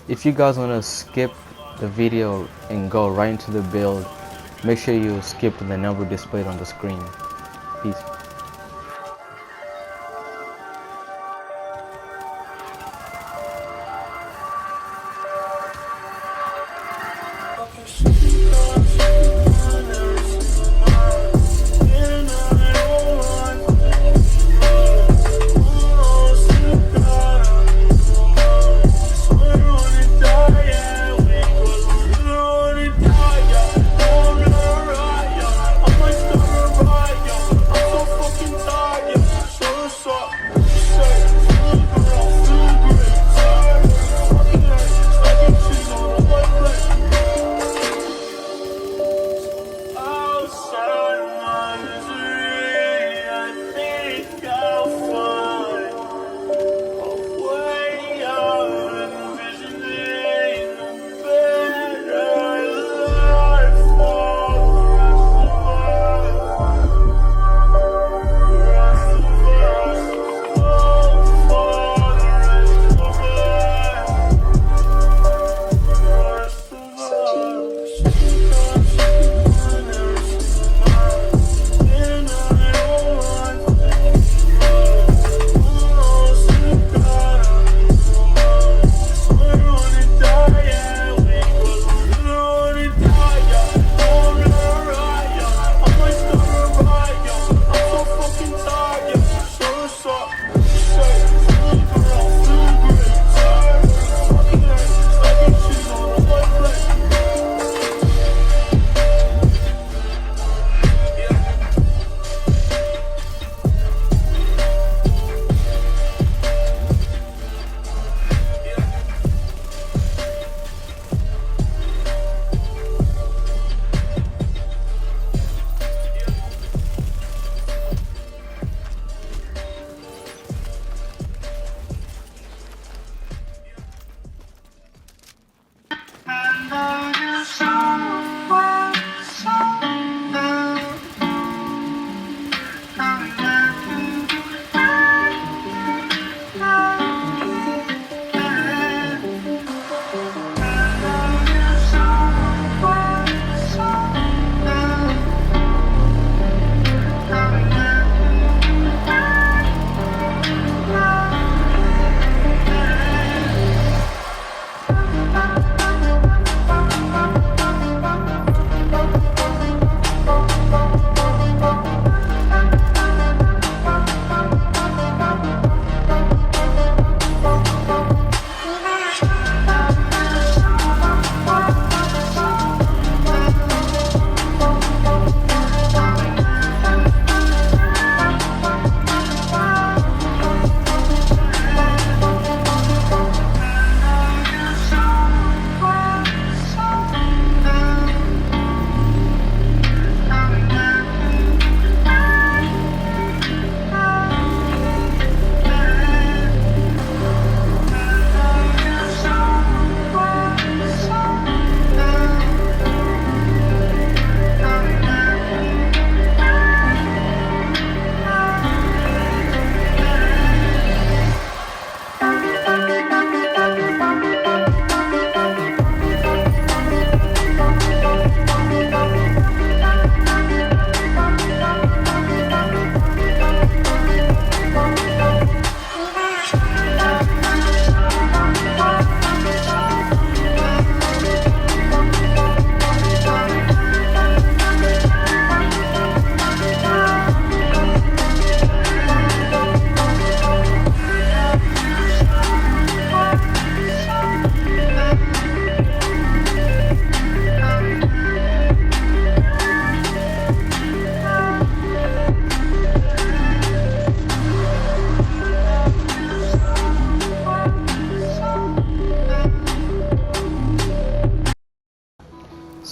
If you guys want to skip the video and go right into the build, make sure you skip the number displayed on the screen. Peace.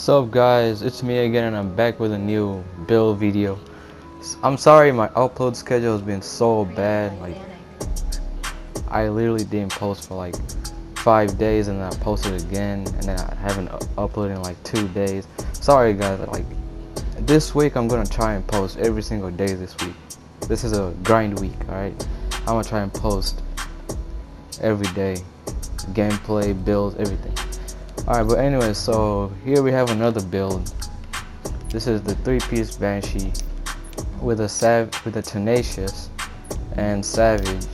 Sup guys, it's me again and I'm back with a new build video. I'm sorry my upload schedule has been so bad. Like, I literally didn't post for like 5 days and then I posted again and then I haven't uploaded in like 2 days. Sorry guys, like this week I'm gonna try and post every single day this week. This is a grind week, alright? I'm gonna try and post every day gameplay, builds, everything. Alright, but anyway, so here we have another build. This is the 3-piece Banshee with a Tenacious and Savage,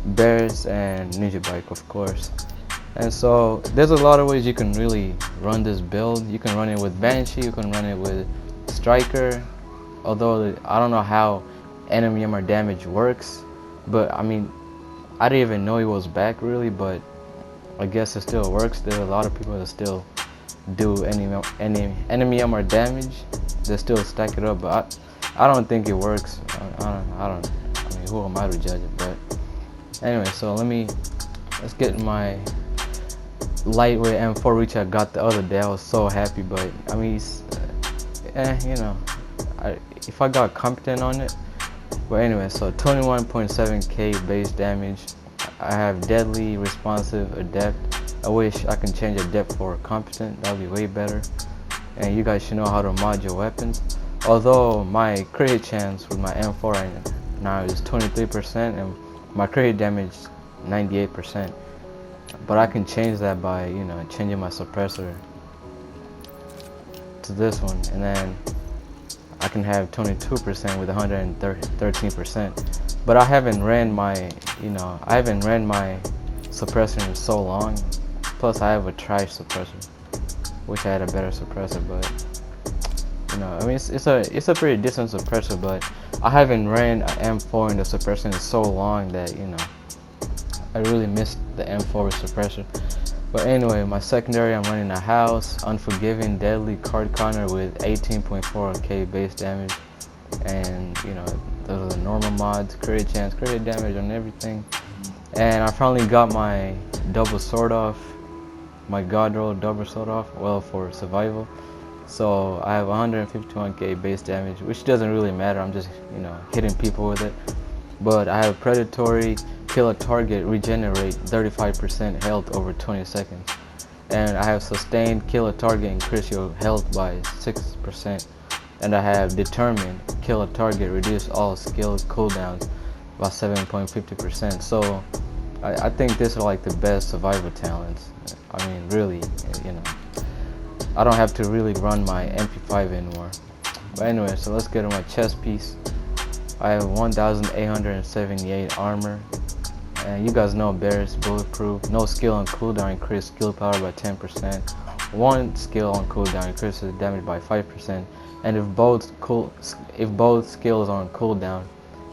Bears, and Ninja Bike, of course. And so there's a lot of ways you can really run this build. You can run it with Banshee, you can run it with Striker, although I don't know how enemy armor damage works, but I mean, I didn't even know he was back really, but I guess it still works. There's a lot of people that still do enemy armor damage. They still stack it up, but I don't think it works. I mean, who am I to judge it? But anyway, so let's get my lightweight M4, which I got the other day. I was so happy, but I mean, you know, if I got competent on it. But anyway, so 21.7k base damage. I have deadly, responsive, adept. I wish I can change adept for competent. That would be way better. And you guys should know how to mod your weapons. Although my crit hit chance with my M4 right now is 23% and my crit hit damage 98%. But I can change that by, you know, changing my suppressor to this one, and then I can have 22% with 113%. But I haven't ran my suppressor in so long. Plus I have a trash suppressor. Wish I had a better suppressor, but you know, I mean, it's a pretty decent suppressor, but I haven't ran an M4 in the suppressor in so long that, you know, I really missed the M4 suppressor. But anyway, my secondary, I'm running a House, Unforgiving, Deadly, Card Counter with 18.4k base damage, and you know, those are the normal mods, crit chance, crit damage on everything. And I finally got my double sword off, my God roll double sword off, well, for survival. So I have 151k base damage, which doesn't really matter. I'm just, you know, hitting people with it. But I have Predatory, kill a target, regenerate 35% health over 20 seconds. And I have Sustained, kill a target, increase your health by 6%. And I have Determined, kill a target, reduce all skill cooldowns by 7.50%. So I think this is like the best survival talents. I mean, really, you know, I don't have to really run my MP5 anymore. But anyway, so let's get to my chest piece. I have 1,878 armor, and you guys know Bears bulletproof. No skill on cooldown, increase skill power by 10%. One skill on cooldown increases damage by 5%, and if both skills are on cooldown,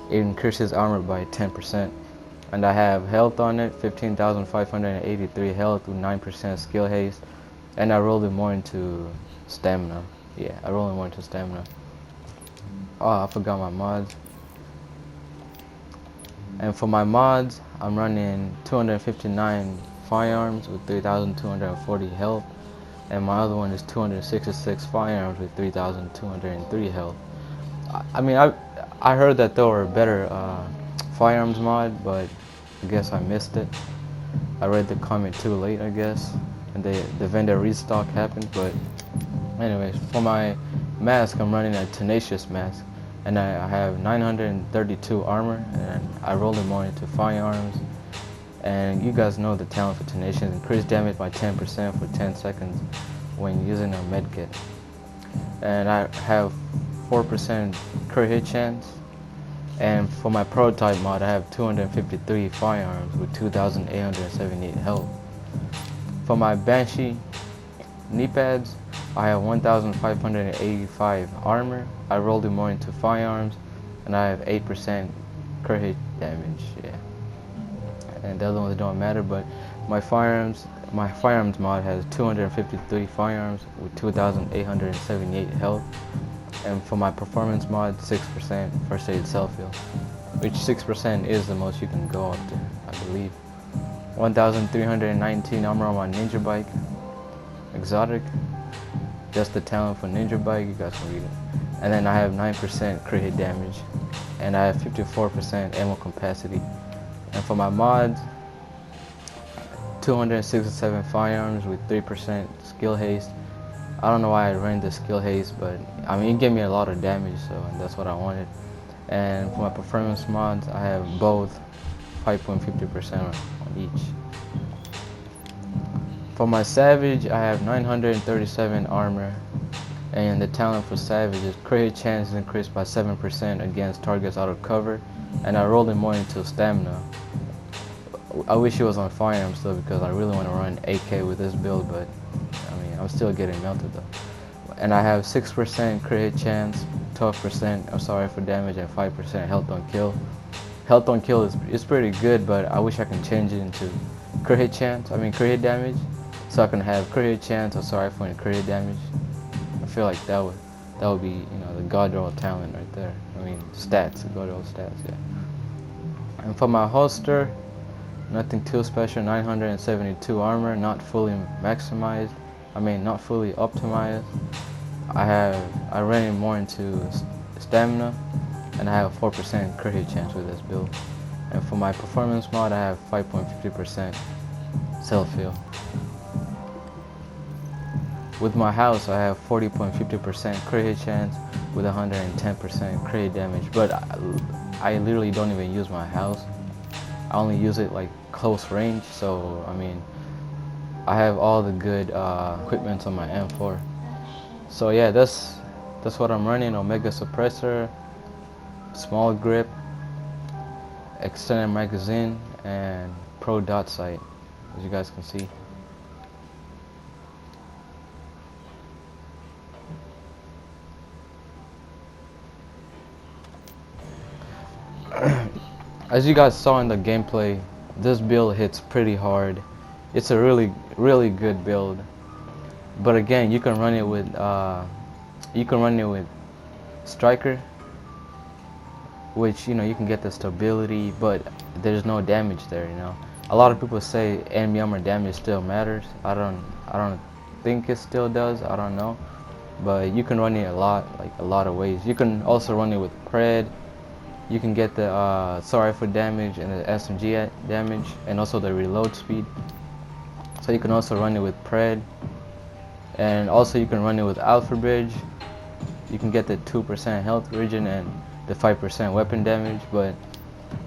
it increases armor by 10%. And I have health on it, 15,583 health with 9% skill haste, and I rolled it more into stamina. Yeah, I rolled it more into stamina. Oh, I forgot my mods. And for my mods, I'm running 259 firearms with 3,240 health, and my other one is 266 firearms with 3,203 health. I mean, I heard that there were better firearms mod, but I guess I missed it. I read the comment too late, I guess, and the vendor restock happened. But anyways, for my mask, I'm running a Tenacious mask, and I have 932 armor, and I rolled it more into firearms. And you guys know the talent for Tenacious: increase damage by 10% for 10 seconds when using a medkit. And I have 4% crit hit chance. And for my prototype mod, I have 253 firearms with 2,878 health. For my Banshee knee pads, I have 1,585 armor. I rolled it more into firearms, and I have 8% crit hit damage. Yeah, and the other ones don't matter. But my firearms mod has 253 firearms with 2,878 health. And for my performance mod, 6% first aid self-heal, which 6% is the most you can go up to, I believe. 1,319 armor on my Ninja Bike. Exotic, just the talent for Ninja Bike, you guys can read it. And then I have 9% crit hit damage, and I have 54% ammo capacity. And for my mods, 267 firearms with 3% skill haste. I don't know why I ran the skill haste, but I mean, it gave me a lot of damage, so that's what I wanted. And for my performance mods, I have both 5.50% on each. For my Savage, I have 937 armor, and the talent for Savage is crit chance is increased by 7% against targets out of cover, and I rolled it more into stamina. I wish it was on firearm still because I really want to run AK with this build, but I mean, I'm still getting melted though. And I have 6% crit chance, 12% for damage, and 5% health on kill. Health on kill is pretty good, but I wish I can change it into crit damage, so I can have crit chance for crit damage. I feel like that would be, you know, the god roll talent right there. I mean, stats, the god roll stats, yeah. And for my holster, nothing too special. 972 armor, not fully maximized. Not fully optimized. I ran it more into stamina, and I have 4% crit hit chance with this build. And for my performance mod, I have 5.50% self heal. With my house, I have 40.50% crit hit chance with 110% crit damage. But I literally don't even use my house. I only use it like close range. So I mean, I have all the good equipment on my M4. So yeah, that's what I'm running: Omega suppressor, small grip, extended magazine, and pro dot sight, as you guys can see. As you guys saw in the gameplay, this build hits pretty hard. It's a really good build. But again, you can run it with striker, which, you know, you can get the stability, but there's no damage there. You know, a lot of people say enemy armor damage still matters. I don't think it still does. I don't know, but you can run it a lot of ways. You can also run it with pred. You can get the for damage and the SMG damage, and also the reload speed. So you can also run it with pred, and also you can run it with alpha bridge. You can get the 2% health regen and the 5% weapon damage, but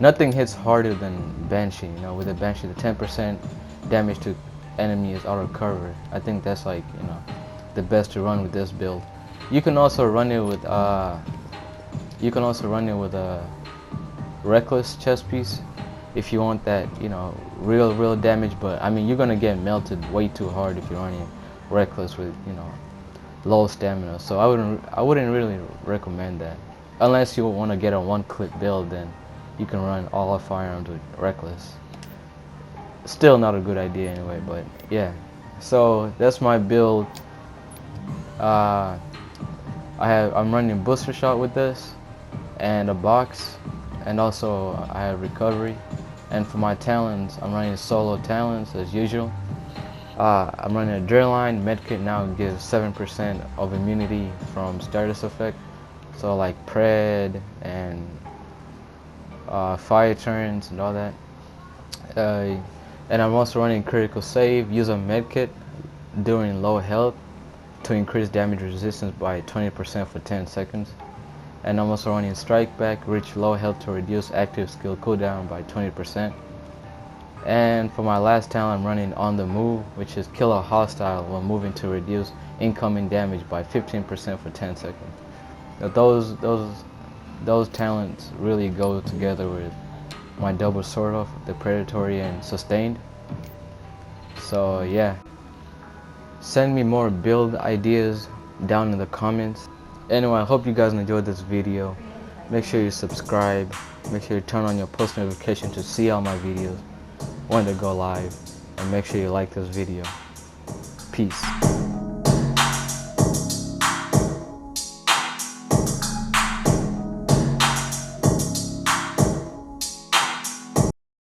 nothing hits harder than Banshee. You know, with the Banshee, the 10% damage to enemy is out of cover. I think that's, like, you know, the best to run with this build. You can also run it with a reckless chest piece if you want that, you know, real damage. But I mean, you're gonna get melted way too hard if you're running reckless with, you know, low stamina. So I wouldn't really recommend that, unless you want to get a one-clip build. Then you can run all firearms with reckless. Still not a good idea anyway. But yeah, so that's my build. I'm running booster shot with this, and a box, and also I have recovery. And for my talents, I'm running solo talents as usual. I'm running a Adrenaline. Medkit now gives 7% of immunity from status effect, so like pred and fire turns and all that. And I'm also running critical save. Use a medkit during low health to increase damage resistance by 20% for 10 seconds. And I'm also running strike back. Reach low health to reduce active skill cooldown by 20%. And for my last talent, I'm running on the move, which is kill a hostile while moving to reduce incoming damage by 15% for 10 seconds. Now those talents really go together with my double sword off, the predatory and sustained. So yeah, send me more build ideas down in the comments. Anyway, I hope you guys enjoyed this video. Make sure you subscribe. Make sure you turn on your post notification to see all my videos when they go live. And make sure you like this video. Peace.